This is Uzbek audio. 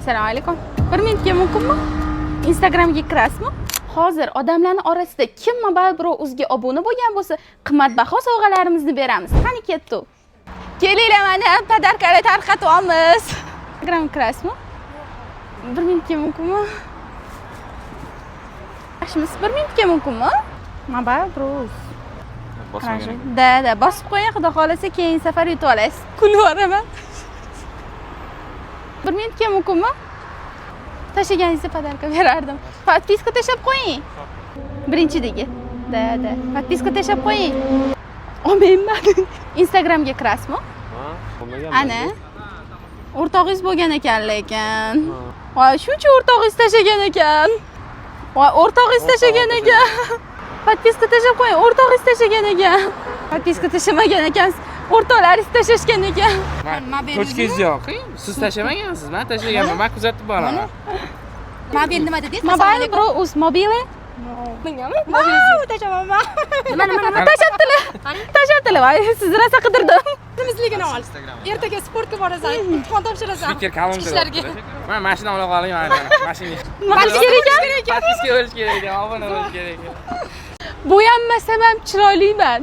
Assalomu alaykum. 1 minutga mumkinmi? Instagramga kirasizmi? Hozir odamlarning orasida kim Mobile Bro o'ziga obuna bo'lgan bo'lsa, qimmatbaho sovg'alarimizni beramiz. Qani ketdik. Kelinglar, mana podarkalar tarqatyapmiz. Instagramga kirasizmi? 1 minutga mumkinmi? Yaxshimiz, 1 minutga mumkinmi? Mobile Bro. Da, bosib qo'ying, xudo xolasa keyingi safar yutib olasiz. Kulib yuboraman. 1 minutga mumkinmi? Tashlaganingizda podarka berardim. Podpiska tashlab qo'ying. Birinchidagi. Da. Podpiska tashlab qo'ying. Olmayman. Instagramga kirasizmi? Ha, bo'lmagan. Ana. O'rtog'ingiz bo'lgan ekan lekin. Voy, shuncha o'rtog'ingiz tashlagan ekan. Voy, o'rtog'ingiz tashlagan ekan. Podpiska tashlab qo'ying, o'rtog'ingiz tashlagan ekan. Podpiska tashlamagan ekansiz. O'rtoqlaringiz tashlashgan ekan. Ko'chkingiz yo'q. Siz tashlamagansiz, men tashlaganman. Men kuzatib boraman. Mobil nima dedingiz? Mobile Bro o'z mobili. Mobil tashlamaman. Nima tashabdilar? Tashabdilar. Voy, sizni rosa qidirdim. Temizligini ol. Ertaga sportga borasan, imtihon topshirasan. Fikr kalendar. Men mashina olib qolayman. Mashina. Nima qilish kerak ekan? Podpiska bo'lish kerak ekan, obuna bo'lish kerak ekan. Bo'yanmasam ham chiroyliman.